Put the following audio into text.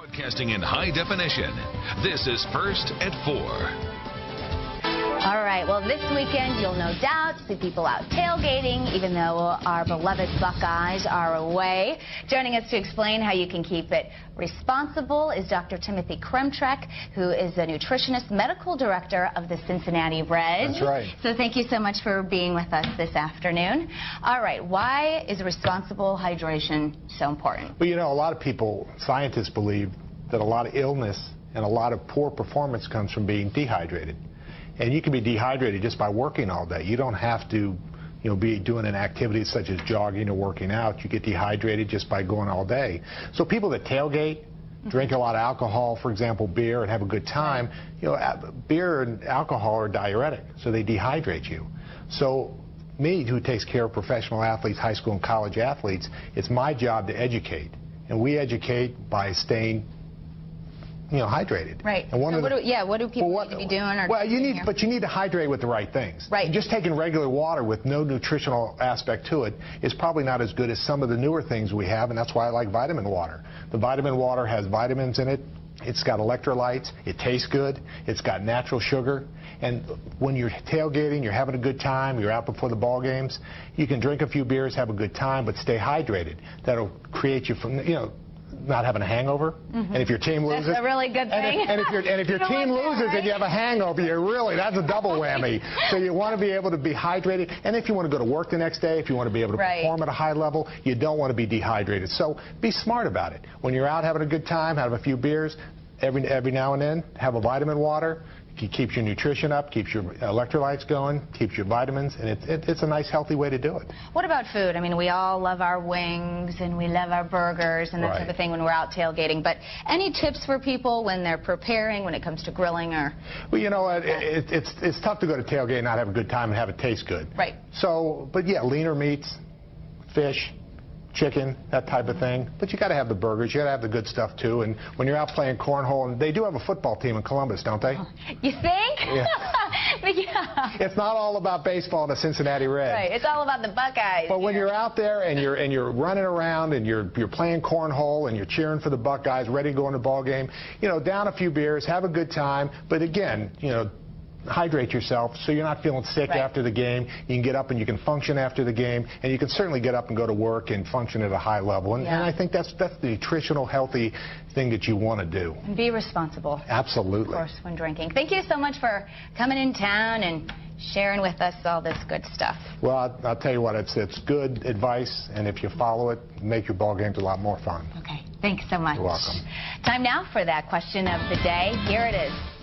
Broadcasting in high definition, this is First at 4. All right, well, this weekend you'll no doubt see people out tailgating, even though our beloved Buckeyes are away. Joining us to explain how you can keep it responsible is Dr. Timothy Kremchek, who is the nutritionist medical director of the Cincinnati Reds. That's right. So thank you so much for being with us this afternoon. All right, why is responsible hydration so important? Well, you know, a lot of people, scientists believe that a lot of illness and a lot of poor performance comes from being dehydrated. And you can be dehydrated just by working all day. You don't have to, be doing an activity such as jogging or working out. You get dehydrated just by going all day. So people that tailgate, drink a lot of alcohol, for example, beer, and have a good time, beer and alcohol are diuretic, so they dehydrate you. So me, who takes care of professional athletes, high school and college athletes, it's my job to educate. And we educate by staying hydrated. Right. And what do people need to be doing? Or you need to hydrate with the right things. Right. Just taking regular water with no nutritional aspect to it is probably not as good as some of the newer things we have, and that's why I like vitamin water. The vitamin water has vitamins in it. It's got electrolytes. It tastes good. It's got natural sugar. And when you're tailgating, you're having a good time, you're out before the ball games, you can drink a few beers, have a good time, but stay hydrated. That'll create you from, not having a hangover. And if your team loses, that's a really good thing. And if your team loses and you have a hangover, that's a double whammy. So you want to be able to be hydrated. And if you want to go to work the next day, if you want to be able to perform at a high level, you don't want to be dehydrated. So be smart about it. When you're out having a good time, have a few beers, every now and then, have a vitamin water. It keeps your nutrition up, keeps your electrolytes going, keeps your vitamins, and it's a nice, healthy way to do it. What about food? I mean, we all love our wings and we love our burgers and that type of thing when we're out tailgating. But any tips for people when they're preparing, when it comes to grilling or? Well, you know what? It's tough to go to tailgate and not have a good time and have it taste good. Right. So, but yeah, leaner meats, fish, chicken, that type of thing. But you got to have the burgers. You got to have the good stuff too. And when you're out playing cornhole, and they do have a football team in Columbus, don't they? You think? Yeah. But yeah. It's not all about baseball and the Cincinnati Reds. Right. It's all about the Buckeyes. But when you're out there and you're running around and you're playing cornhole and you're cheering for the Buckeyes, ready to go in the ball game, down a few beers, have a good time. But again, hydrate yourself so you're not feeling sick after the game. You can get up and you can function after the game, and you can certainly get up and go to work and function at a high level. And I think that's the nutritional, healthy thing that you want to do. And be responsible. Absolutely. Of course, when drinking. Thank you so much for coming in town and sharing with us all this good stuff. Well, I'll tell you what, it's good advice, and if you follow it, make your ball games a lot more fun. Okay. Thanks so much. You're welcome. Time now for that question of the day. Here it is.